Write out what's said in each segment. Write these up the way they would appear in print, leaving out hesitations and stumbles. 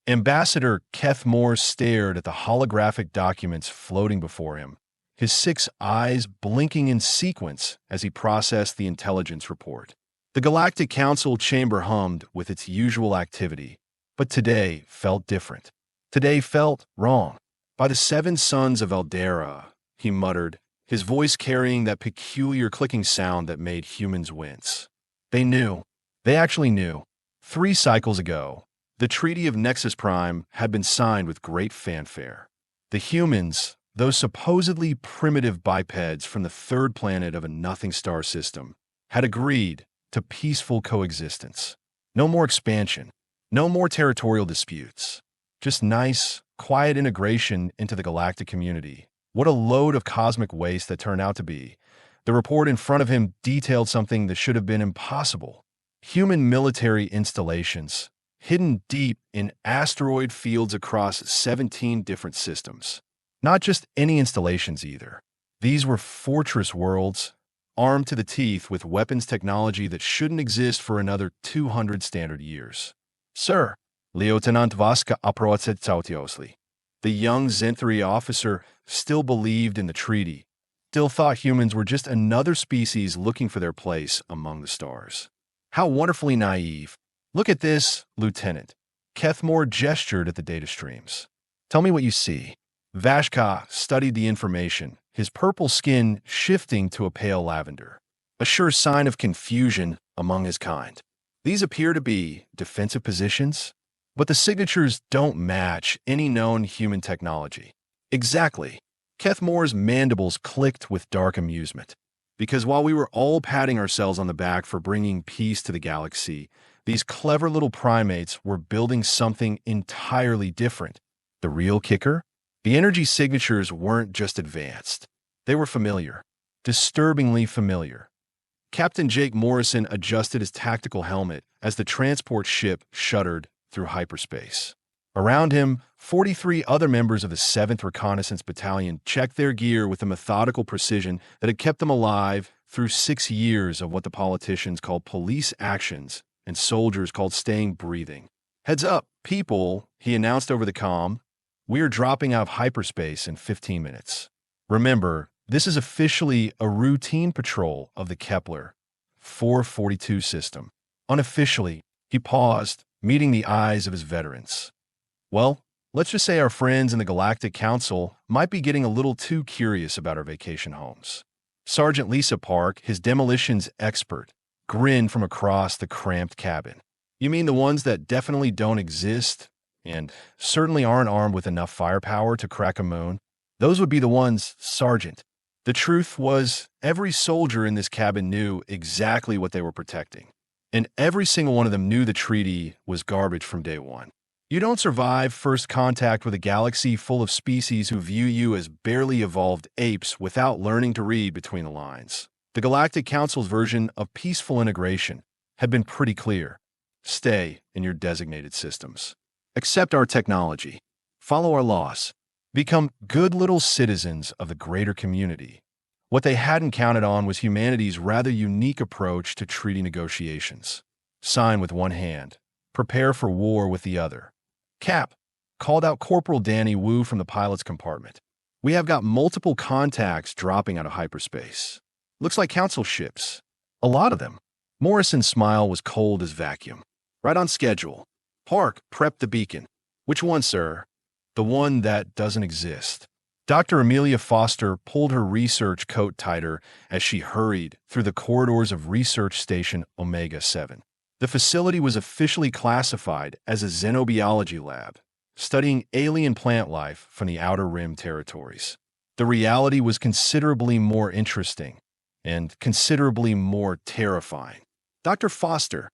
Ambassador Keth Moore stared at the holographic documents floating before him, his 6 eyes blinking in sequence as he processed the intelligence report. The Galactic Council chamber hummed with its usual activity, but today felt different. Today felt wrong. By the 7 sons of Eldera, he muttered, his voice carrying that peculiar clicking sound that made humans wince. They knew. They actually knew. 3 cycles ago, the Treaty of Nexus Prime had been signed with great fanfare. The humans, those supposedly primitive bipeds from the 3rd planet of a nothing star system, had agreed to peaceful coexistence. No more expansion, no more territorial disputes, just nice, quiet integration into the galactic community. What a load of cosmic waste that turned out to be. The report in front of him detailed something that should have been impossible. Human military installations, hidden deep in asteroid fields across 17 different systems. Not just any installations either. These were fortress worlds, armed to the teeth with weapons technology that shouldn't exist for another 200 standard years. Sir, Lieutenant Vaska Aproatsetsautiosli. The young Zenthari officer still believed in the treaty, still thought humans were just another species looking for their place among the stars. How wonderfully naive. Look at this, Lieutenant. Kethmore gestured at the data streams. Tell me what you see. Vashka studied the information, his purple skin shifting to a pale lavender, a sure sign of confusion among his kind. These appear to be defensive positions, but the signatures don't match any known human technology. Exactly. Kethmore's mandibles clicked with dark amusement. Because while we were all patting ourselves on the back for bringing peace to the galaxy, these clever little primates were building something entirely different. The real kicker? The energy signatures weren't just advanced. They were familiar. Disturbingly familiar. Captain Jake Morrison adjusted his tactical helmet as the transport ship shuddered through hyperspace. Around him, 43 other members of the 7th Reconnaissance Battalion checked their gear with a methodical precision that had kept them alive through 6 years of what the politicians called police actions and soldiers called staying breathing. Heads up, people, he announced over the comm. We are dropping out of hyperspace in 15 minutes. Remember, this is officially a routine patrol of the Kepler 442 system. Unofficially, he paused, meeting the eyes of his veterans. Well, let's just say our friends in the Galactic Council might be getting a little too curious about our vacation homes. Sergeant Lisa Park, his demolitions expert, grinned from across the cramped cabin. You mean the ones that definitely don't exist and certainly aren't armed with enough firepower to crack a moon? Those would be the ones, Sergeant. The truth was, every soldier in this cabin knew exactly what they were protecting. And every single one of them knew the treaty was garbage from day one. You don't survive first contact with a galaxy full of species who view you as barely evolved apes without learning to read between the lines. The Galactic Council's version of peaceful integration had been pretty clear. Stay in your designated systems. Accept our technology. Follow our laws. Become good little citizens of the greater community. What they hadn't counted on was humanity's rather unique approach to treaty negotiations. Sign with one hand. Prepare for war with the other. Cap, called out Corporal Danny Wu from the pilot's compartment. We have got multiple contacts dropping out of hyperspace. Looks like council ships. A lot of them. Morrison's smile was cold as vacuum. Right on schedule. Park, prep the beacon. Which one, sir? The one that doesn't exist. Dr. Amelia Foster pulled her research coat tighter as she hurried through the corridors of Research Station Omega-7. The facility was officially classified as a xenobiology lab, studying alien plant life from the Outer Rim territories. The reality was considerably more interesting and considerably more terrifying. Dr. Foster,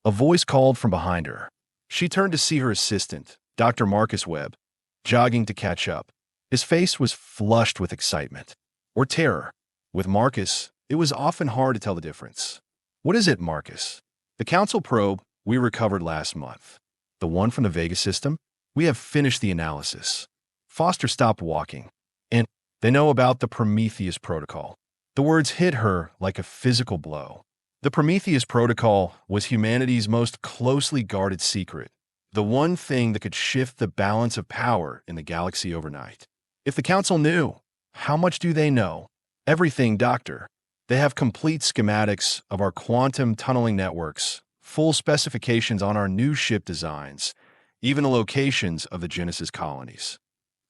a voice called from behind her. She turned to see her assistant, Dr. Marcus Webb, jogging to catch up. His face was flushed with excitement, or terror. With Marcus, it was often hard to tell the difference. What is it, Marcus? The Council probe we recovered last month. The one from the Vega system? We have finished the analysis. Foster stopped walking. And they know about the Prometheus Protocol. The words hit her like a physical blow. The Prometheus Protocol was humanity's most closely guarded secret, The one thing that could shift the balance of power in the galaxy overnight. If the Council knew, how much do they know? Everything, Doctor. They have complete schematics of our quantum tunneling networks, full specifications on our new ship designs, even the locations of the Genesis colonies.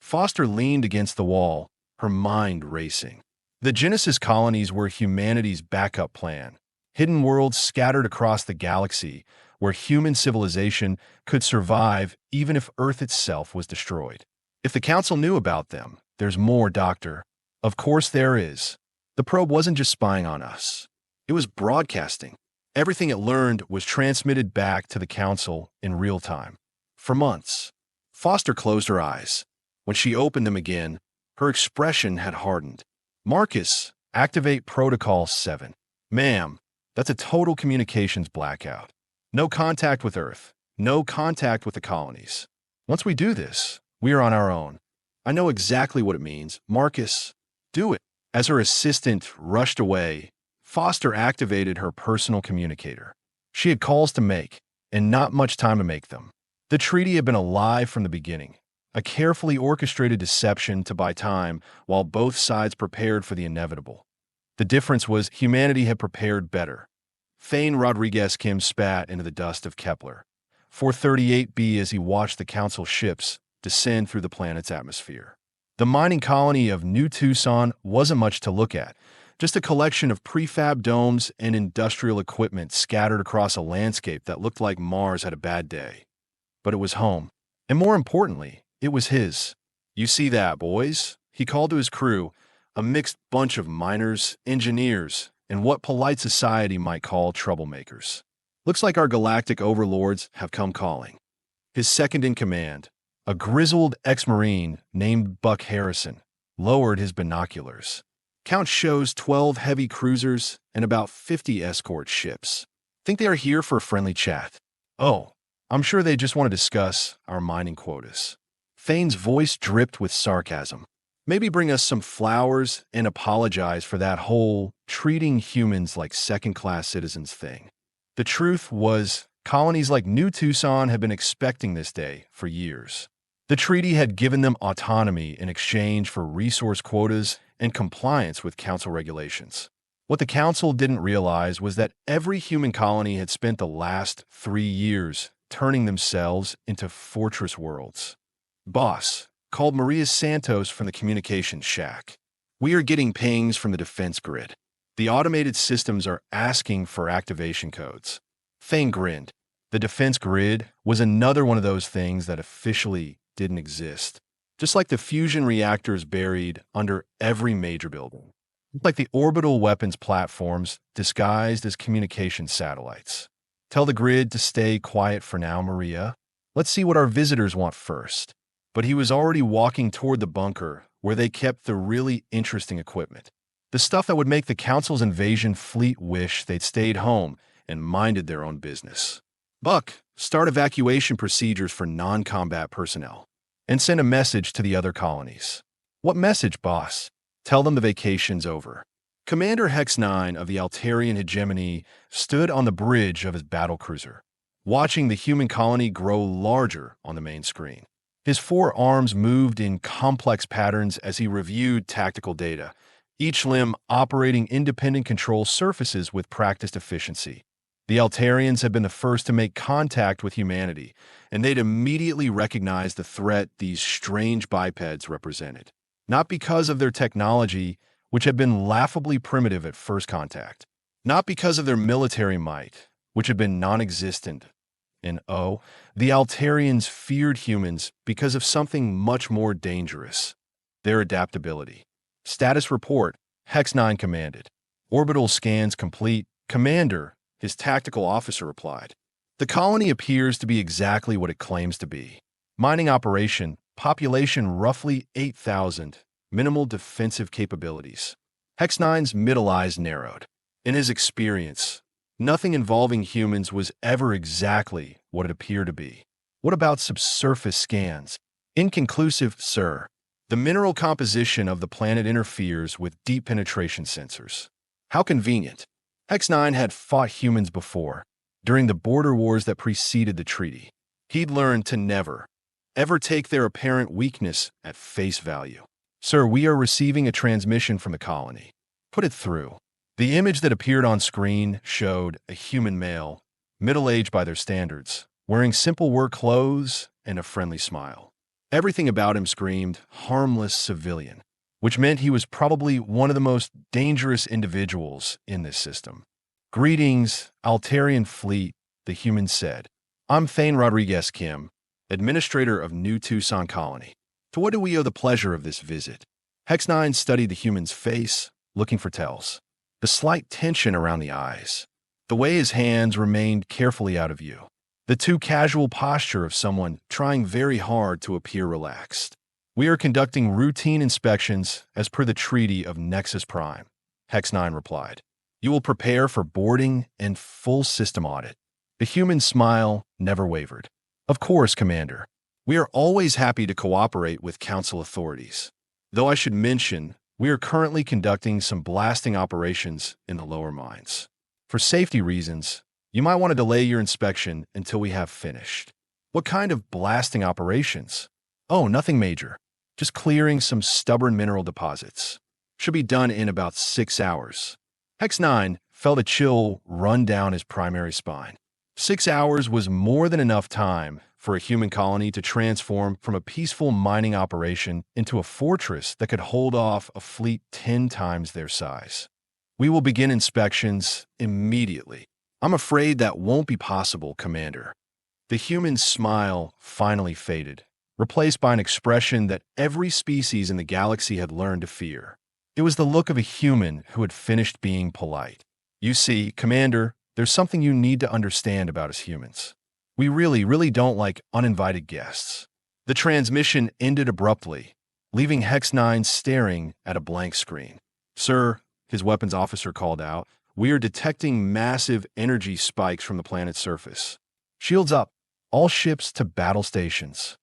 Foster leaned against the wall, her mind racing. The Genesis colonies were humanity's backup plan, hidden worlds scattered across the galaxy where human civilization could survive even if Earth itself was destroyed. If the Council knew about them, there's more, Doctor. Of course there is. The probe wasn't just spying on us. It was broadcasting. Everything it learned was transmitted back to the Council in real time. For months. Foster closed her eyes. When she opened them again, her expression had hardened. Marcus, activate Protocol 7. Ma'am, that's a total communications blackout. No contact with Earth. No contact with the colonies. Once we do this, we are on our own. I know exactly what it means. Marcus, do it. As her assistant rushed away, Foster activated her personal communicator. She had calls to make, and not much time to make them. The treaty had been a lie from the beginning, a carefully orchestrated deception to buy time while both sides prepared for the inevitable. The difference was humanity had prepared better. Thane Rodriguez Kim spat into the dust of Kepler 438b as he watched the Council ships descend through the planet's atmosphere. The mining colony of New Tucson wasn't much to look at, just a collection of prefab domes and industrial equipment scattered across a landscape that looked like Mars had a bad day. But it was home, and more importantly, it was his. You see that, boys? He called to his crew, a mixed bunch of miners, engineers, and what polite society might call troublemakers. Looks like our galactic overlords have come calling. His second in command, a grizzled ex-Marine named Buck Harrison, lowered his binoculars. Count shows 12 heavy cruisers and about 50 escort ships. Think they are here for a friendly chat. Oh, I'm sure they just want to discuss our mining quotas. Thane's voice dripped with sarcasm. Maybe bring us some flowers and apologize for that whole treating humans like second-class citizens thing. The truth was, colonies like New Tucson had been expecting this day for years. The treaty had given them autonomy in exchange for resource quotas and compliance with Council regulations. What the Council didn't realize was that every human colony had spent the last 3 years turning themselves into fortress worlds. Boss called Maria Santos from the communications shack. We are getting pings from the defense grid. The automated systems are asking for activation codes. Thane grinned. The defense grid was another one of those things that officially didn't exist. Just like the fusion reactors buried under every major building. Like the orbital weapons platforms disguised as communication satellites. Tell the grid to stay quiet for now, Maria. Let's see what our visitors want first. But he was already walking toward the bunker where they kept the really interesting equipment. The stuff that would make the Council's invasion fleet wish they'd stayed home and minded their own business. Buck, start evacuation procedures for non-combat personnel and send a message to the other colonies. What message, boss? Tell them the vacation's over. Commander Hex 9 of the Altarian hegemony stood on the bridge of his battlecruiser, watching the human colony grow larger on the main screen. His 4 arms moved in complex patterns as he reviewed tactical data, each limb operating independent control surfaces with practiced efficiency. The Altarians had been the first to make contact with humanity, and they'd immediately recognized the threat these strange bipeds represented. Not because of their technology, which had been laughably primitive at first contact. Not because of their military might, which had been non-existent. And the Altarians feared humans because of something much more dangerous. Their adaptability. Status report, Hex 9 commanded. Orbital scans complete. Commander, his tactical officer replied. The colony appears to be exactly what it claims to be. Mining operation, population roughly 8,000, minimal defensive capabilities. Hex 9's middle eyes narrowed. In his experience, nothing involving humans was ever exactly what it appeared to be. What about subsurface scans? Inconclusive, sir. The mineral composition of the planet interferes with deep penetration sensors. How convenient. Hex 9 had fought humans before, during the border wars that preceded the treaty. He'd learned to never, ever take their apparent weakness at face value. "Sir, we are receiving a transmission from the colony. Put it through." The image that appeared on screen showed a human male, middle-aged by their standards, wearing simple work clothes and a friendly smile. Everything about him screamed harmless civilian, which meant he was probably one of the most dangerous individuals in this system. "Greetings, Altarian fleet," the human said. "I'm Thane Rodriguez Kim, administrator of New Tucson Colony. To what do we owe the pleasure of this visit?" Hex 9 studied the human's face, looking for tells. The slight tension around the eyes, the way his hands remained carefully out of view, the too casual posture of someone trying very hard to appear relaxed. "We are conducting routine inspections as per the Treaty of Nexus Prime," Hex 9 replied. "You will prepare for boarding and full system audit." The human's smile never wavered. "Of course, Commander. We are always happy to cooperate with Council authorities. Though I should mention, we are currently conducting some blasting operations in the lower mines. For safety reasons, you might want to delay your inspection until we have finished." "What kind of blasting operations?" "Oh, nothing major. Just clearing some stubborn mineral deposits. Should be done in about 6 hours." Hex 9 felt a chill run down his primary spine. 6 hours was more than enough time for a human colony to transform from a peaceful mining operation into a fortress that could hold off a fleet 10 times their size. "We will begin inspections immediately." "I'm afraid that won't be possible, Commander." The human's smile finally faded, replaced by an expression that every species in the galaxy had learned to fear. It was the look of a human who had finished being polite. "You see, Commander, there's something you need to understand about us humans. We really don't like uninvited guests." The transmission ended abruptly, leaving Hex 9 staring at a blank screen. "Sir," his weapons officer called out, "we are detecting massive energy spikes from the planet's surface. Shields up, all ships to battle stations."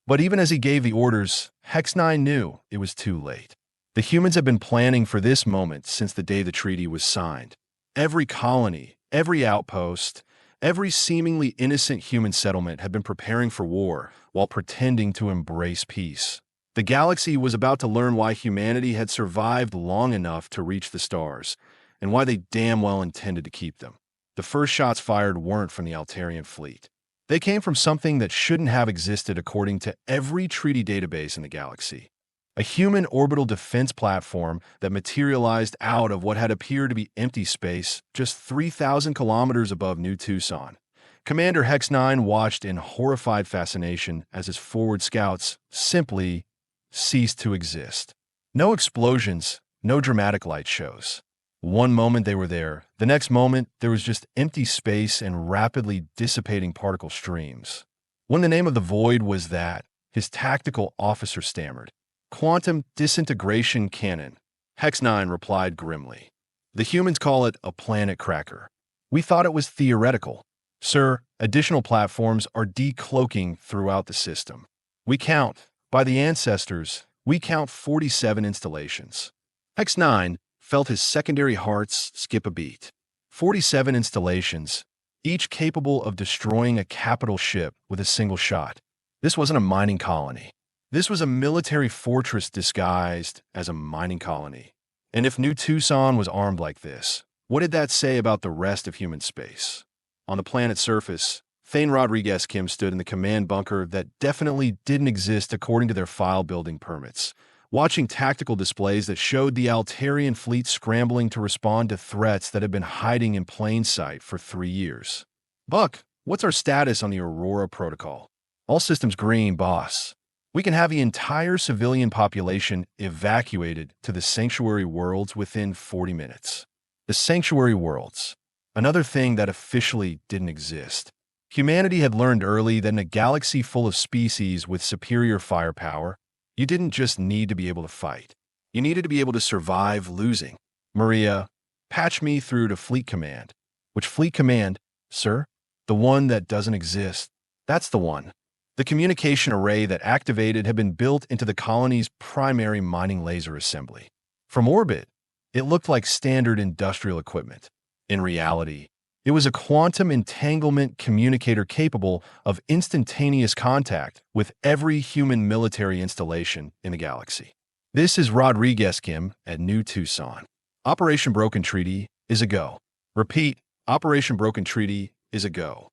But even as he gave the orders, Hex 9 knew it was too late. The humans had been planning for this moment since the day the treaty was signed. Every colony, every outpost, every seemingly innocent human settlement had been preparing for war while pretending to embrace peace. The galaxy was about to learn why humanity had survived long enough to reach the stars, and why they damn well intended to keep them. The first shots fired weren't from the Altarian fleet. They came from something that shouldn't have existed according to every treaty database in the galaxy. A human orbital defense platform that materialized out of what had appeared to be empty space just 3,000 kilometers above New Tucson. Commander Hex 9 watched in horrified fascination as his forward scouts simply ceased to exist. No explosions, no dramatic light shows. One moment they were there, the next moment there was just empty space and rapidly dissipating particle streams. When the name of the void was that, his tactical officer stammered. "Quantum disintegration cannon," Hex 9 replied grimly. "The humans call it a planet cracker. We thought it was theoretical. Sir, additional platforms are decloaking throughout the system. We count, by the ancestors, we count 47 installations." Hex 9 felt his secondary hearts skip a beat. 47 installations, each capable of destroying a capital ship with a single shot. This wasn't a mining colony. This was a military fortress disguised as a mining colony. And if New Tucson was armed like this, what did that say about the rest of human space? On the planet's surface, Thane Rodriguez Kim stood in the command bunker that definitely didn't exist according to their file building permits, watching tactical displays that showed the Altarian fleet scrambling to respond to threats that had been hiding in plain sight for 3 years. "Buck, what's our status on the Aurora Protocol?" "All systems green, boss. We can have the entire civilian population evacuated to the Sanctuary Worlds within 40 minutes. The Sanctuary Worlds, another thing that officially didn't exist. Humanity had learned early that in a galaxy full of species with superior firepower, you didn't just need to be able to fight. You needed to be able to survive losing. "Maria, patch me through to Fleet Command." "Which Fleet Command, sir?" "The one that doesn't exist." "That's the one." The communication array that activated had been built into the colony's primary mining laser assembly. From orbit, it looked like standard industrial equipment. In reality, It was a quantum entanglement communicator capable of instantaneous contact with every human military installation in the galaxy. This is Rodriguez Kim at New Tucson. Operation Broken Treaty is a go. Repeat, Operation Broken Treaty is a go.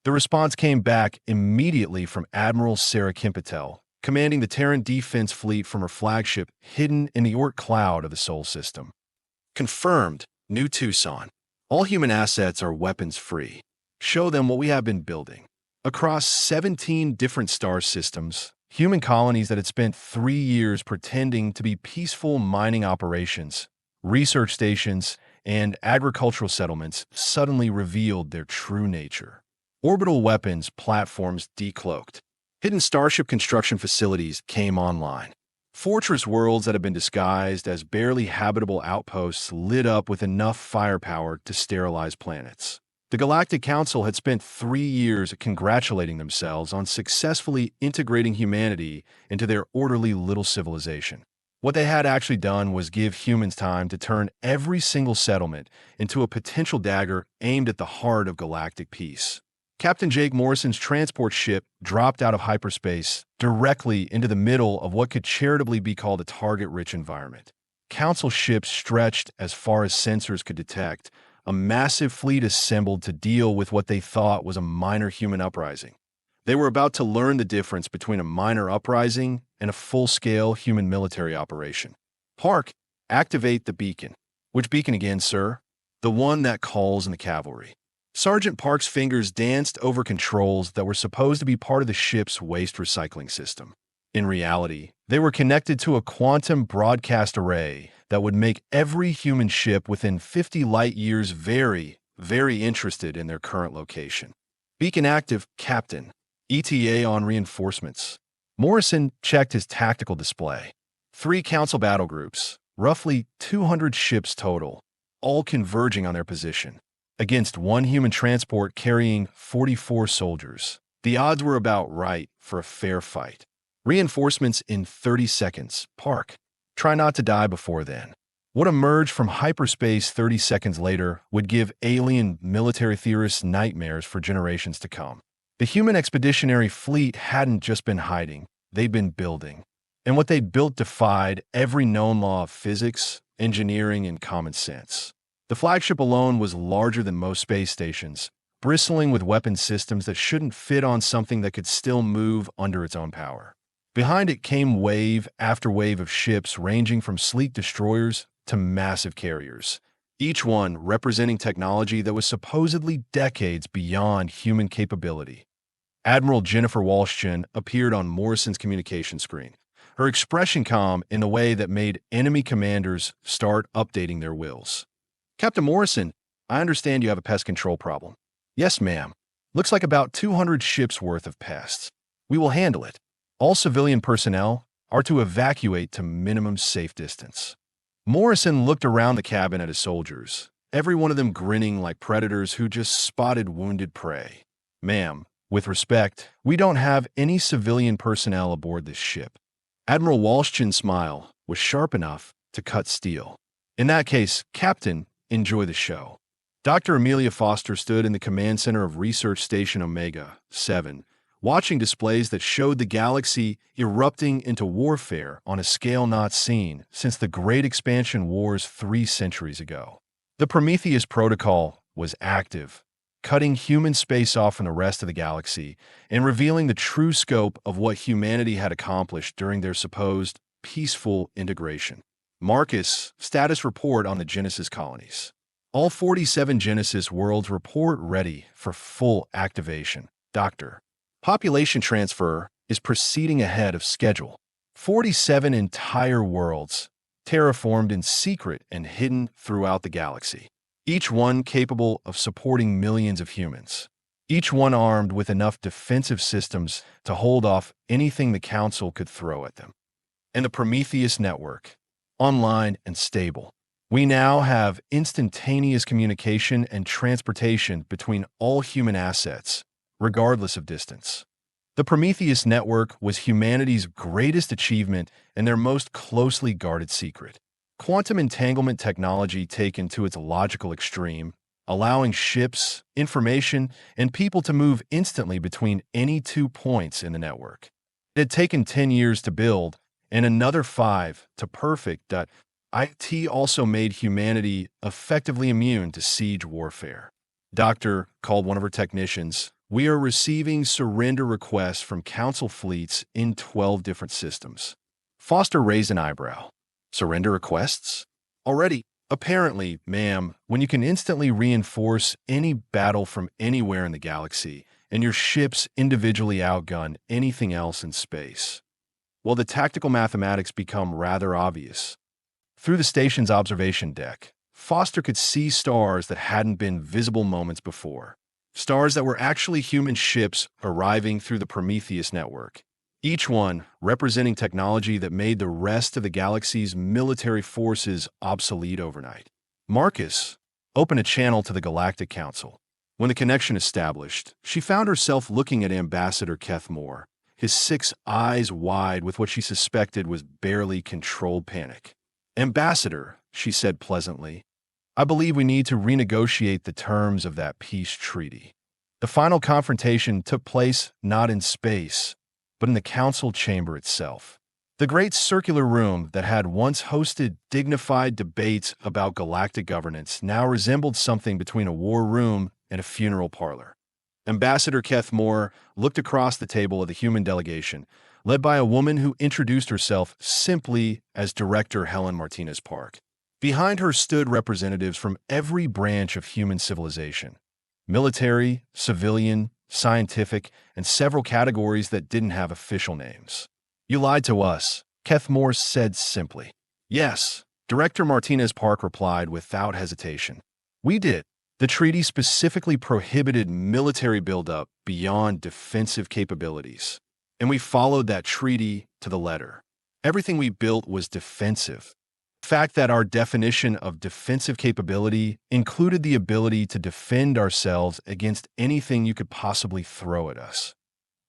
The response came back immediately from Admiral Sarah Kimpetel, commanding the Terran Defense Fleet from her flagship hidden in the Oort cloud of the Sol system. Confirmed, New Tucson. All human assets are weapons-free. Show them what we have been building. Across 17 different star systems, human colonies that had spent 3 years pretending to be peaceful mining operations, research stations, and agricultural settlements suddenly revealed their true nature. Orbital weapons platforms decloaked. Hidden starship construction facilities came online. Fortress worlds that had been disguised as barely habitable outposts lit up with enough firepower to sterilize planets. The Galactic Council had spent 3 years congratulating themselves on successfully integrating humanity into their orderly little civilization. What they had actually done was give humans time to turn every single settlement into a potential dagger aimed at the heart of galactic peace. Captain Jake Morrison's transport ship dropped out of hyperspace directly into the middle of what could charitably be called a target-rich environment. Council ships stretched as far as sensors could detect, a massive fleet assembled to deal with what they thought was a minor human uprising. They were about to learn the difference between a minor uprising and a full-scale human military operation. Park, activate the beacon. Which beacon again, sir? The one that calls in the cavalry. Sergeant Park's fingers danced over controls that were supposed to be part of the ship's waste recycling system. In reality, they were connected to a quantum broadcast array that would make every human ship within 50 light-years very, very interested in their current location. Beacon active, Captain. ETA on reinforcements. Morrison checked his tactical display. 3 council battle groups, roughly 200 ships total, all converging on their position. Against 1 human transport carrying 44 soldiers. The odds were about right for a fair fight. Reinforcements in 30 seconds. Park. Try not to die before then. What emerged from hyperspace 30 seconds later would give alien military theorists nightmares for generations to come. The human expeditionary fleet hadn't just been hiding, they'd been building. And what they'd built defied every known law of physics, engineering, and common sense. The flagship alone was larger than most space stations, bristling with weapon systems that shouldn't fit on something that could still move under its own power. Behind it came wave after wave of ships ranging from sleek destroyers to massive carriers, each one representing technology that was supposedly decades beyond human capability. Admiral Jennifer Walshton appeared on Morrison's communication screen, her expression calm in a way that made enemy commanders start updating their wills. Captain Morrison, I understand you have a pest control problem. Yes, ma'am. Looks like about 200 ships worth of pests. We will handle it. All civilian personnel are to evacuate to minimum safe distance. Morrison looked around the cabin at his soldiers, every one of them grinning like predators who just spotted wounded prey. Ma'am, with respect, we don't have any civilian personnel aboard this ship. Admiral Walshton's smile was sharp enough to cut steel. In that case, Captain, enjoy the show. Dr. Amelia Foster stood in the command center of Research Station Omega 7, watching displays that showed the galaxy erupting into warfare on a scale not seen since the Great Expansion Wars 3 centuries ago. The Prometheus Protocol was active, cutting human space off from the rest of the galaxy and revealing the true scope of what humanity had accomplished during their supposed peaceful integration. Marcus, status report on the Genesis colonies. All 47 Genesis worlds report ready for full activation. Doctor. Population transfer is proceeding ahead of schedule. 47 entire worlds, terraformed in secret and hidden throughout the galaxy. Each one capable of supporting millions of humans. Each one armed with enough defensive systems to hold off anything the Council could throw at them. And the Prometheus network, online and stable. We now have instantaneous communication and transportation between all human assets, regardless of distance. The Prometheus network was humanity's greatest achievement and their most closely guarded secret. Quantum entanglement technology taken to its logical extreme, allowing ships, information, and people to move instantly between any 2 points in the network. It had taken 10 years to build, and another 5 to perfect. IT also made humanity effectively immune to siege warfare. Doctor called one of her technicians. We are receiving surrender requests from Council fleets in 12 different systems. Foster raised an eyebrow. Surrender requests? Already? Apparently, ma'am, when you can instantly reinforce any battle from anywhere in the galaxy, and your ships individually outgun anything else in space. Well, the tactical mathematics become rather obvious. Through the station's observation deck, Foster could see stars that hadn't been visible moments before. Stars that were actually human ships arriving through the Prometheus network, each one representing technology that made the rest of the galaxy's military forces obsolete overnight. Marcus opened a channel to the Galactic Council. When the connection established, she found herself looking at Ambassador Keth Moore, his 6 eyes wide with what she suspected was barely controlled panic. Ambassador, she said pleasantly, I believe we need to renegotiate the terms of that peace treaty. The final confrontation took place not in space, but in the council chamber itself. The great circular room that had once hosted dignified debates about galactic governance now resembled something between a war room and a funeral parlor. Ambassador Keth Moore looked across the table at the human delegation, led by a woman who introduced herself simply as Director Helen Martinez Park. Behind her stood representatives from every branch of human civilization: military, civilian, scientific, and several categories that didn't have official names. You lied to us, Keth Moore said simply. Yes, Director Martinez Park replied without hesitation. We did. The treaty specifically prohibited military buildup beyond defensive capabilities, and we followed that treaty to the letter. Everything we built was defensive. The fact that our definition of defensive capability included the ability to defend ourselves against anything you could possibly throw at us.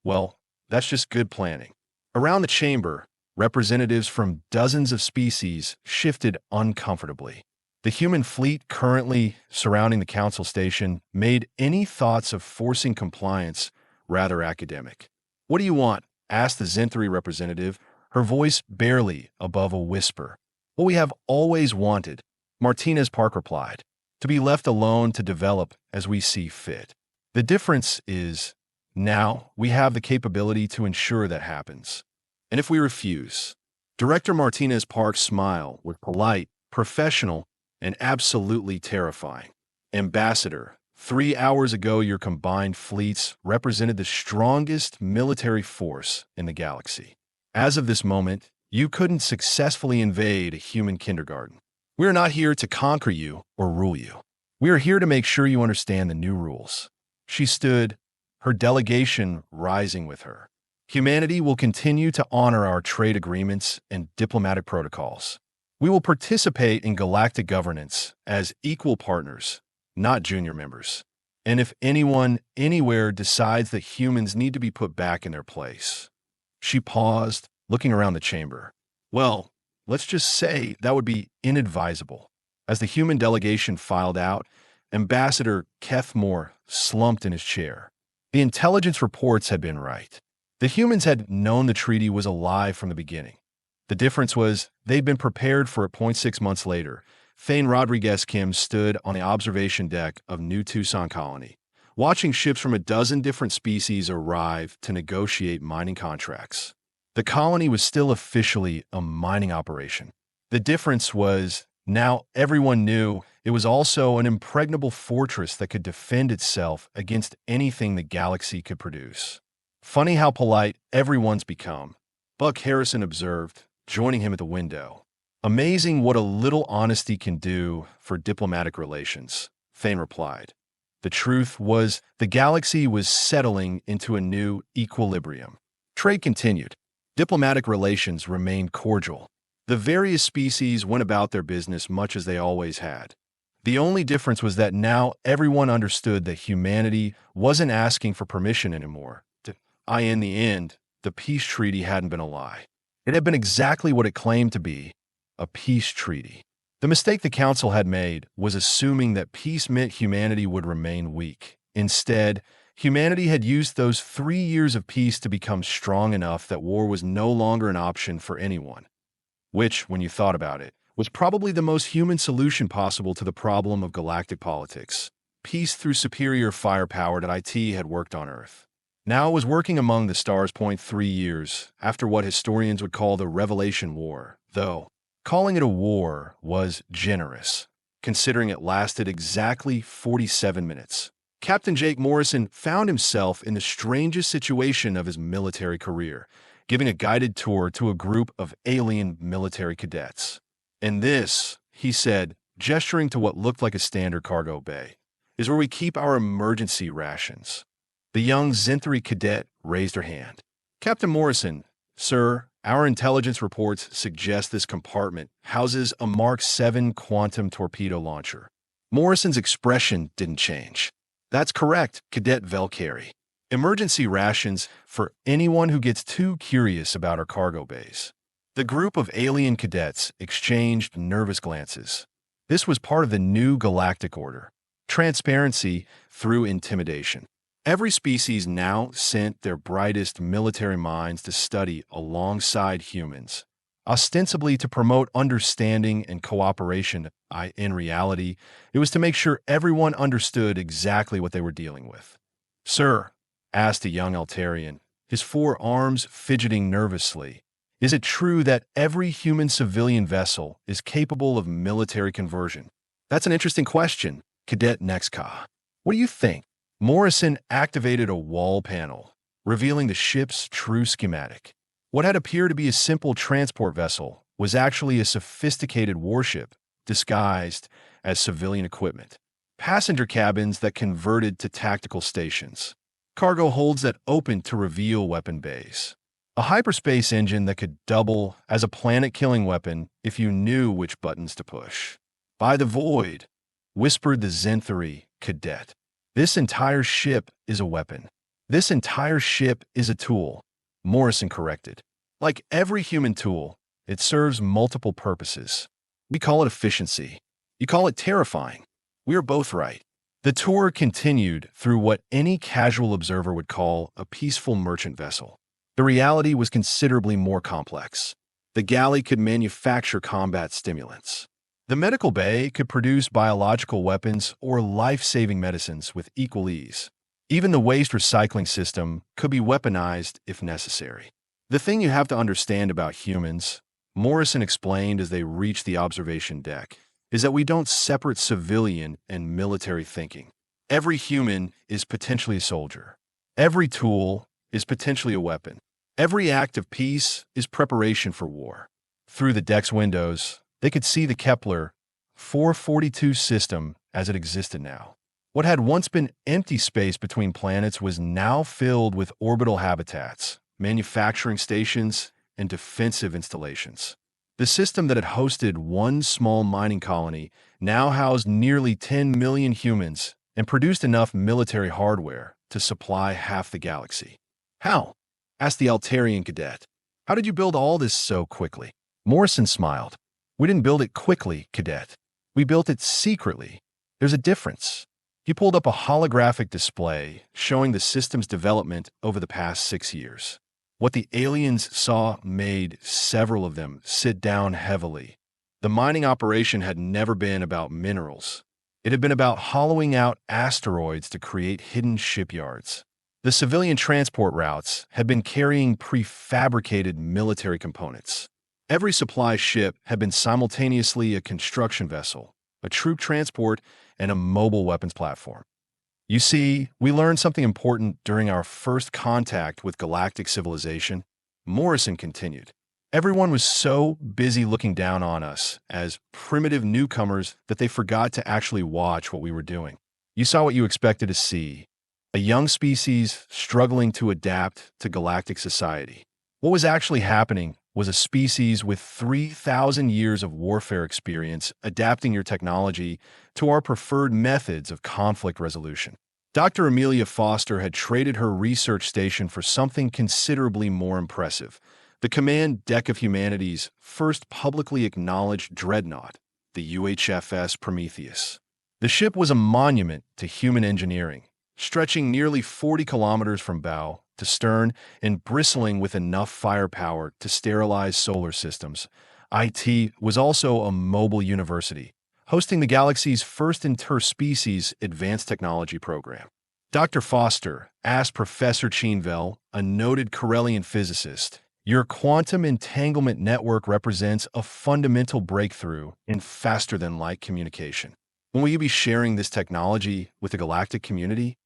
Well, that's just good planning. Around the chamber, representatives from dozens of species shifted uncomfortably. The human fleet currently surrounding the council station made any thoughts of forcing compliance rather academic. What do you want? Asked the Zenthri representative, her voice barely above a whisper. What we have always wanted, Martinez Park replied, to be left alone to develop as we see fit. The difference is, now we have the capability to ensure that happens. And if we refuse? Director Martinez Park's smile was polite, professional, and absolutely terrifying. Ambassador, 3 hours ago your combined fleets represented the strongest military force in the galaxy. As of this moment, you couldn't successfully invade a human kindergarten. We are not here to conquer you or rule you. We are here to make sure you understand the new rules. She stood, her delegation rising with her. Humanity will continue to honor our trade agreements and diplomatic protocols. We will participate in galactic governance as equal partners, not junior members. And if anyone, anywhere decides that humans need to be put back in their place. She paused, looking around the chamber. Well, let's just say that would be inadvisable. As the human delegation filed out, Ambassador Keth Moore slumped in his chair. The intelligence reports had been right. The humans had known the treaty was a lie from the beginning. The difference was they'd been prepared for it. 0.6 months later, Thane Rodriguez Kim stood on the observation deck of New Tucson Colony, watching ships from a dozen different species arrive to negotiate mining contracts. The colony was still officially a mining operation. The difference was now everyone knew it was also an impregnable fortress that could defend itself against anything the galaxy could produce. Funny how polite everyone's become, Buck Harrison observed, joining him at the window. Amazing what a little honesty can do for diplomatic relations, Thane replied. The truth was the galaxy was settling into a new equilibrium. Trade continued. Diplomatic relations remained cordial. The various species went about their business much as they always had. The only difference was that now everyone understood that humanity wasn't asking for permission anymore. In the end, the peace treaty hadn't been a lie. It had been exactly what it claimed to be, a peace treaty. The mistake the Council had made was assuming that peace meant humanity would remain weak. Instead, humanity had used those 3 years of peace to become strong enough that war was no longer an option for anyone. Which, when you thought about it, was probably the most human solution possible to the problem of galactic politics. Peace through superior firepower that IT had worked on Earth. Now it was working among the stars. 3 years after what historians would call the Revelation War, though calling it a war was generous, considering it lasted exactly 47 minutes. Captain Jake Morrison found himself in the strangest situation of his military career, giving a guided tour to a group of alien military cadets. "And this," he said, gesturing to what looked like a standard cargo bay, "is where we keep our emergency rations." The young Zenthari cadet raised her hand. "Captain Morrison, sir, our intelligence reports suggest this compartment houses a Mark 7 quantum torpedo launcher." Morrison's expression didn't change. "That's correct, Cadet Velcari. Emergency rations for anyone who gets too curious about our cargo bays." The group of alien cadets exchanged nervous glances. This was part of the new galactic order. Transparency through intimidation. Every species now sent their brightest military minds to study alongside humans, ostensibly to promote understanding and cooperation. In reality, it was to make sure everyone understood exactly what they were dealing with. "Sir," asked a young Altarian, his 4 arms fidgeting nervously, "is it true that every human civilian vessel is capable of military conversion?" "That's an interesting question, Cadet Nexka. What do you think?" Morrison activated a wall panel, revealing the ship's true schematic. What had appeared to be a simple transport vessel was actually a sophisticated warship disguised as civilian equipment. Passenger cabins that converted to tactical stations. Cargo holds that opened to reveal weapon bays. A hyperspace engine that could double as a planet-killing weapon if you knew which buttons to push. "By the void," whispered the Zenthari cadet. "This entire ship is a weapon. This entire ship is a tool," Morrison corrected. "Like every human tool, it serves multiple purposes. We call it efficiency. You call it terrifying. We are both right." The tour continued through what any casual observer would call a peaceful merchant vessel. The reality was considerably more complex. The galley could manufacture combat stimulants. The medical bay could produce biological weapons or life-saving medicines with equal ease. Even the waste recycling system could be weaponized if necessary. "The thing you have to understand about humans," Morrison explained as they reached the observation deck, "is that we don't separate civilian and military thinking. Every human is potentially a soldier. Every tool is potentially a weapon. Every act of peace is preparation for war." Through the deck's windows, they could see the Kepler 442 system as it existed now. What had once been empty space between planets was now filled with orbital habitats, manufacturing stations, and defensive installations. The system that had hosted one small mining colony now housed nearly 10 million humans and produced enough military hardware to supply half the galaxy. "How?" asked the Altarian cadet. "How did you build all this so quickly?" Morrison smiled. "We didn't build it quickly, cadet. We built it secretly. There's a difference." He pulled up a holographic display showing the system's development over the past 6 years. What the aliens saw made several of them sit down heavily. The mining operation had never been about minerals. It had been about hollowing out asteroids to create hidden shipyards. The civilian transport routes had been carrying prefabricated military components. Every supply ship had been simultaneously a construction vessel, a troop transport, and a mobile weapons platform. "You see, we learned something important during our first contact with galactic civilization," Morrison continued. "Everyone was so busy looking down on us as primitive newcomers that they forgot to actually watch what we were doing. You saw what you expected to see, a young species struggling to adapt to galactic society. What was actually happening was a species with 3,000 years of warfare experience adapting your technology to our preferred methods of conflict resolution. Dr. Amelia Foster had traded her research station for something considerably more impressive, the command deck of humanity's first publicly acknowledged dreadnought. the UHFS Prometheus. The ship was a monument to human engineering, stretching nearly 40 kilometers from bow to stern and bristling with enough firepower to sterilize solar systems. IT was also a mobile university, hosting the galaxy's first interspecies advanced technology program. Dr. Foster asked Professor Chinvel, a noted Corellian physicist, "Your quantum entanglement network represents a fundamental breakthrough in faster-than-light communication. When will you be sharing this technology with the galactic community?"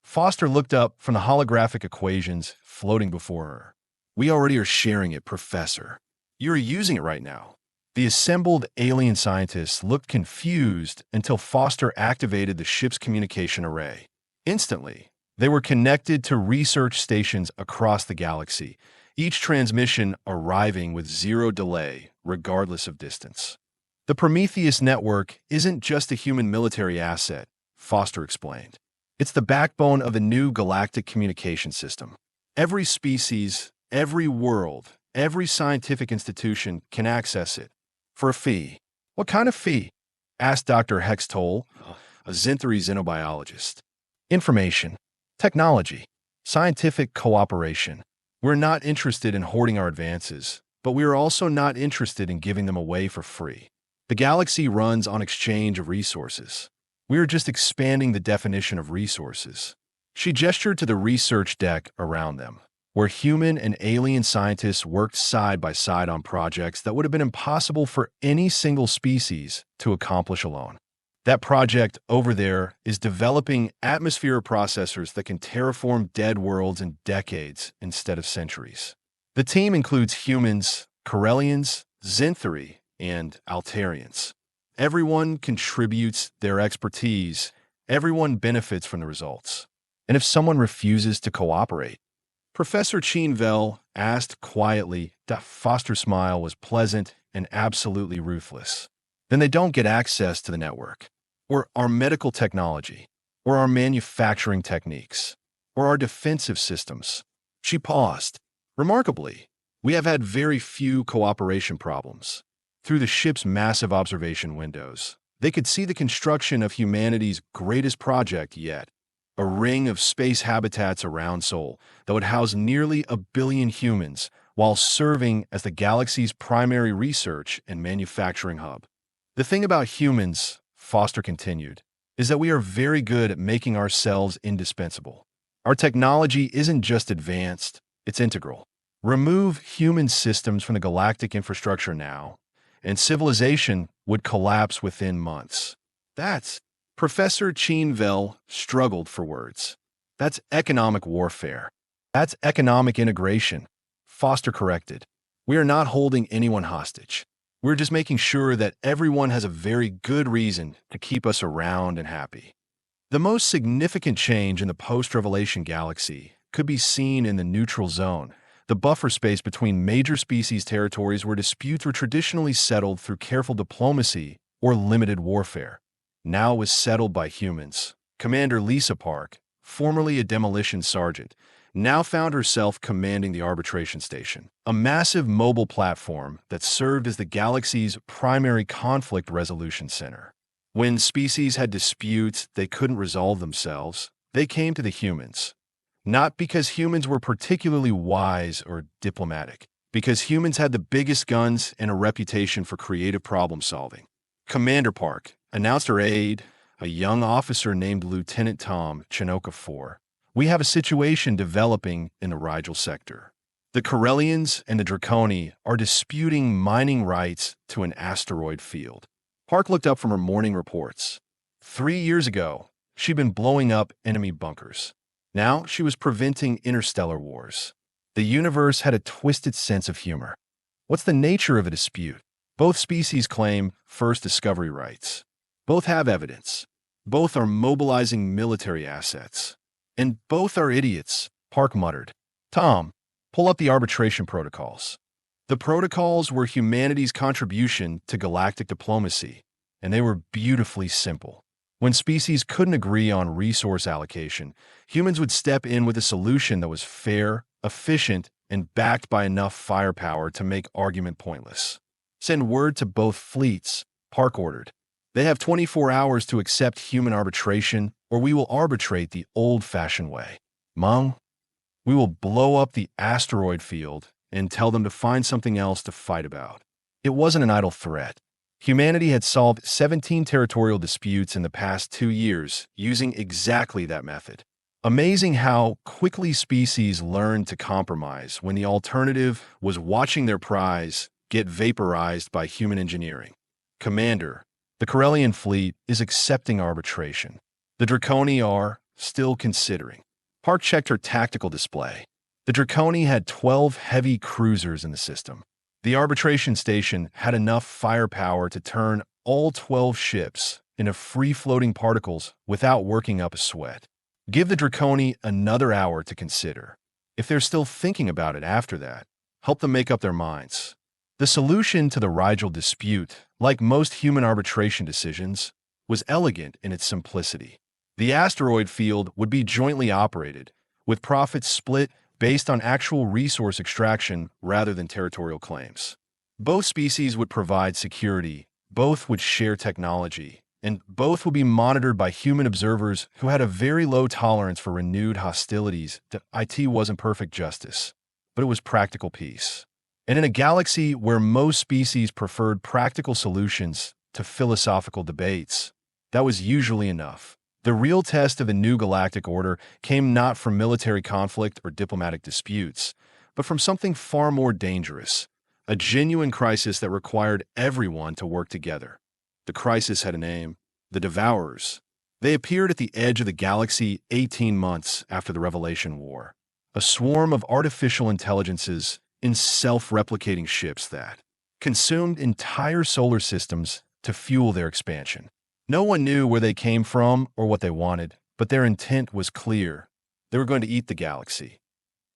Foster looked up from the holographic equations floating before her. "We already are sharing it, Professor. You're using it right now." The assembled alien scientists looked confused until Foster activated the ship's communication array. Instantly, they were connected to research stations across the galaxy, each transmission arriving with zero delay, regardless of distance. "The Prometheus network isn't just a human military asset," Foster explained. "It's the backbone of the new galactic communication system. Every species, every world, every scientific institution can access it for a fee." "What kind of fee?" asked Dr. Hextol, a Zinthari xenobiologist. "Information, technology, scientific cooperation. We're not interested in hoarding our advances, but we are also not interested in giving them away for free. The galaxy runs on exchange of resources. We are just expanding the definition of resources." She gestured to the research deck around them, where human and alien scientists worked side by side on projects that would have been impossible for any single species to accomplish alone. "That project over there is developing atmosphere processors that can terraform dead worlds in decades instead of centuries. The team includes humans, Corellians, Zinthari, and Altarians. Everyone contributes their expertise. Everyone benefits from the results. And if someone refuses to cooperate?" Professor Chinvel asked quietly. Foster's smile was pleasant and absolutely ruthless. "Then they don't get access to the network, or our medical technology, or our manufacturing techniques, or our defensive systems." She paused. "Remarkably, we have had very few cooperation problems." Through the ship's massive observation windows, they could see the construction of humanity's greatest project yet, a ring of space habitats around Sol that would house nearly 1 billion humans while serving as the galaxy's primary research and manufacturing hub. "The thing about humans," Foster continued, "is that we are very good at making ourselves indispensable. Our technology isn't just advanced, it's integral. Remove human systems from the galactic infrastructure now, and civilization would collapse within months." "That's..." Professor Chinvel struggled for words. "That's economic warfare. That's economic integration," Foster corrected. "We are not holding anyone hostage. We're just making sure that everyone has a very good reason to keep us around and happy." The most significant change in the post-revelation galaxy could be seen in the neutral zone, the buffer space between major species territories where disputes were traditionally settled through careful diplomacy or limited warfare. Now it was settled by humans. Commander Lisa Park, formerly a demolition sergeant, now found herself commanding the arbitration station, a massive mobile platform that served as the galaxy's primary conflict resolution center. When species had disputes they couldn't resolve themselves, they came to the humans. Not because humans were particularly wise or diplomatic, because humans had the biggest guns and a reputation for creative problem solving. Commander Park announced her aide, a young officer named Lieutenant Tom Chinoka IV. "We have a situation developing in the Rigel sector. The Corellians and the Draconi are disputing mining rights to an asteroid field." Park looked up from her morning reports. 3 years ago, she'd been blowing up enemy bunkers. Now she was preventing interstellar wars. The universe had a twisted sense of humor. "What's the nature of a dispute?" "Both species claim first discovery rights. Both have evidence. Both are mobilizing military assets. And both are idiots," Park muttered. "Tom, pull up the arbitration protocols." The protocols were humanity's contribution to galactic diplomacy, and they were beautifully simple. When species couldn't agree on resource allocation, humans would step in with a solution that was fair, efficient, and backed by enough firepower to make argument pointless. Send word to both fleets, Park ordered. They have 24 hours to accept human arbitration, or we will arbitrate the old-fashioned way. Mung, we will blow up the asteroid field and tell them to find something else to fight about. It wasn't an idle threat. Humanity had solved 17 territorial disputes in the past 2 years using exactly that method. Amazing how quickly species learned to compromise when the alternative was watching their prize get vaporized by human engineering. Commander, the Corellian fleet is accepting arbitration. The Draconi are still considering. Park checked her tactical display. The Draconi had 12 heavy cruisers in the system. The arbitration station had enough firepower to turn all 12 ships into free-floating particles without working up a sweat. Give the Draconi another hour to consider. If they're still thinking about it after that, help them make up their minds. The solution to the Rigel dispute, like most human arbitration decisions, was elegant in its simplicity. The asteroid field would be jointly operated, with profits split based on actual resource extraction rather than territorial claims. Both species would provide security, both would share technology, and both would be monitored by human observers who had a very low tolerance for renewed hostilities. The IT wasn't perfect justice, but it was practical peace. And in a galaxy where most species preferred practical solutions to philosophical debates, that was usually enough. The real test of the new galactic order came not from military conflict or diplomatic disputes, but from something far more dangerous, a genuine crisis that required everyone to work together. The crisis had a name: the Devourers. They appeared at the edge of the galaxy 18 months after the Revelation War, a swarm of artificial intelligences in self-replicating ships that consumed entire solar systems to fuel their expansion. No one knew where they came from or what they wanted, but their intent was clear. They were going to eat the galaxy.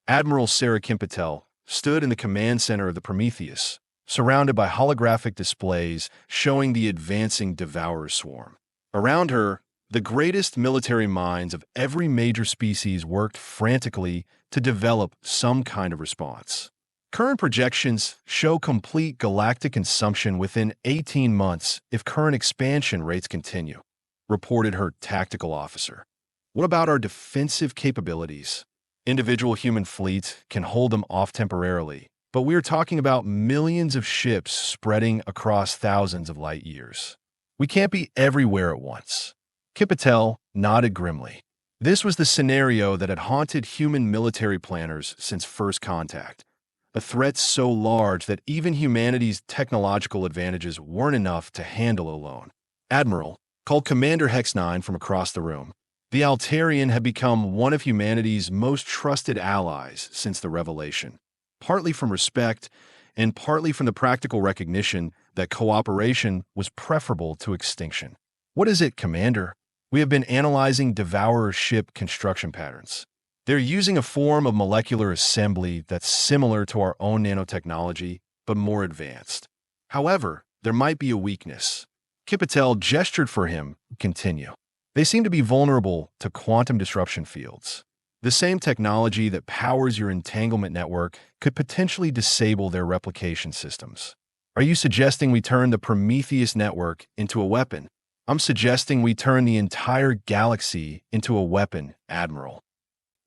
Admiral Sarah Kimpetel stood in the command center of the Prometheus, surrounded by holographic displays showing the advancing Devourer swarm. Around her, the greatest military minds of every major species worked frantically to develop some kind of response. Current projections show complete galactic consumption within 18 months if current expansion rates continue, reported her tactical officer. What about our defensive capabilities? Individual human fleets can hold them off temporarily, but we're talking about millions of ships spreading across thousands of light years. We can't be everywhere at once. Kipatel nodded grimly. This was the scenario that had haunted human military planners since first contact. A threat so large that even humanity's technological advantages weren't enough to handle alone. Admiral called Commander Hex 9 from across the room. The Altarian had become one of humanity's most trusted allies since the Revelation, partly from respect and partly from the practical recognition that cooperation was preferable to extinction. What is it, Commander? We have been analyzing Devourer ship construction patterns. They're using a form of molecular assembly that's similar to our own nanotechnology, but more advanced. However, there might be a weakness. Kipatel gestured for him to continue. They seem to be vulnerable to quantum disruption fields. The same technology that powers your entanglement network could potentially disable their replication systems. Are you suggesting we turn the Prometheus network into a weapon? I'm suggesting we turn the entire galaxy into a weapon, Admiral.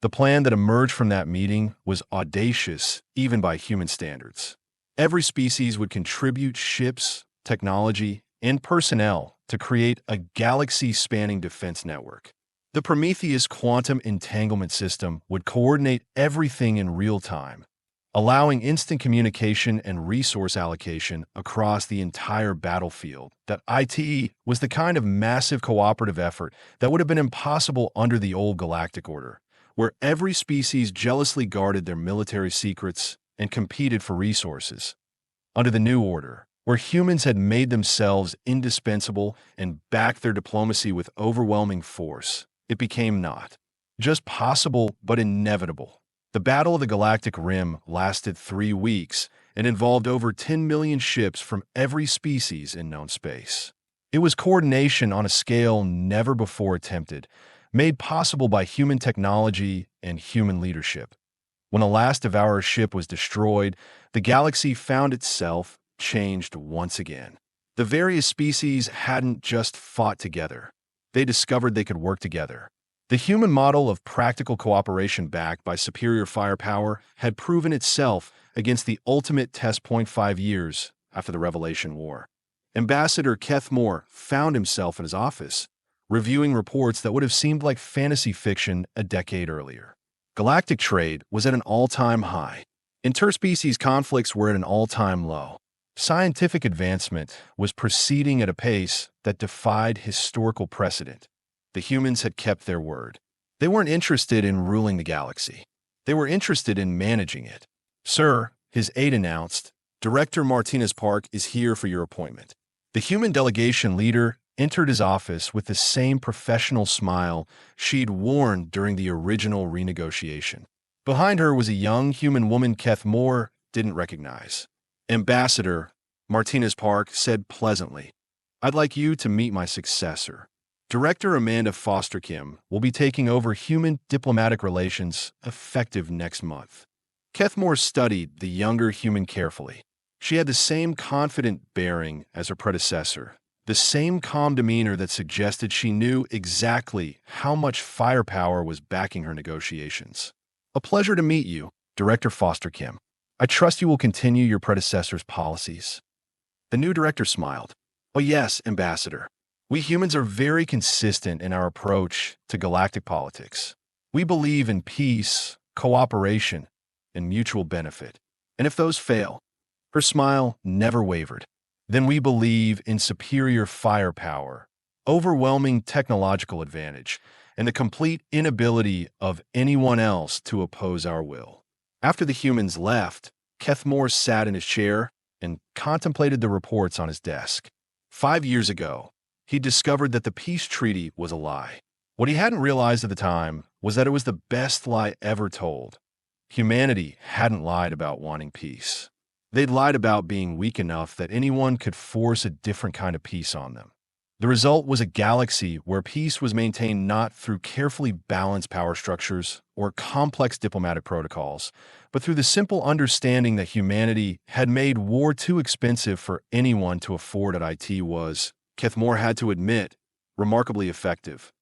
The plan that emerged from that meeting was audacious, even by human standards. Every species would contribute ships, technology, and personnel to create a galaxy-spanning defense network. The Prometheus quantum entanglement system would coordinate everything in real time, allowing instant communication and resource allocation across the entire battlefield. That IT was the kind of massive cooperative effort that would have been impossible under the old galactic order, where every species jealously guarded their military secrets and competed for resources. Under the new order, where humans had made themselves indispensable and backed their diplomacy with overwhelming force, it became not just possible, but inevitable. The Battle of the Galactic Rim lasted 3 weeks and involved over 10 million ships from every species in known space. It was coordination on a scale never before attempted, made possible by human technology and human leadership. When the last Devourer ship was destroyed, the galaxy found itself changed once again. The various species hadn't just fought together. They discovered they could work together. The human model of practical cooperation backed by superior firepower had proven itself against the ultimate test point 5 years after the Revelation War. Ambassador Keth Moore found himself in his office, reviewing reports that would have seemed like fantasy fiction a decade earlier. Galactic trade was at an all-time high. Interspecies conflicts were at an all-time low. Scientific advancement was proceeding at a pace that defied historical precedent. The humans had kept their word. They weren't interested in ruling the galaxy. They were interested in managing it. "Sir," his aide announced, "Director Martinez Park is here for your appointment." The human delegation leader entered his office with the same professional smile she'd worn during the original renegotiation. Behind her was a young human woman Keth Moore didn't recognize. "Ambassador," Martinez Park said pleasantly, "I'd like you to meet my successor. Director Amanda Foster Kim will be taking over human diplomatic relations effective next month." Keth Moore studied the younger human carefully. She had the same confident bearing as her predecessor, the same calm demeanor that suggested she knew exactly how much firepower was backing her negotiations. "A pleasure to meet you, Director Foster Kim. I trust you will continue your predecessor's policies." The new director smiled. "Oh yes, Ambassador. We humans are very consistent in our approach to galactic politics. We believe in peace, cooperation, and mutual benefit. And if those fail," her smile never wavered, "then we believe in superior firepower, overwhelming technological advantage, and the complete inability of anyone else to oppose our will." After the humans left, Keth Moore sat in his chair and contemplated the reports on his desk. 5 years ago, he discovered that the peace treaty was a lie. What he hadn't realized at the time was that it was the best lie ever told. Humanity hadn't lied about wanting peace. They'd lied about being weak enough that anyone could force a different kind of peace on them. The result was a galaxy where peace was maintained not through carefully balanced power structures or complex diplomatic protocols, but through the simple understanding that humanity had made war too expensive for anyone to afford. At IT was, Keth Moore had to admit, remarkably effective.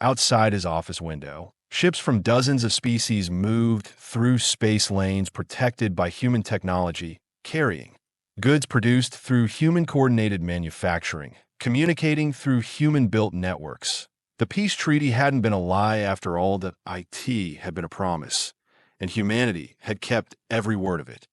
Outside his office window, ships from dozens of species moved through space lanes protected by human technology, carrying goods produced through human-coordinated manufacturing, communicating through human-built networks. The peace treaty hadn't been a lie after all. That IT had been a promise, and humanity had kept every word of it.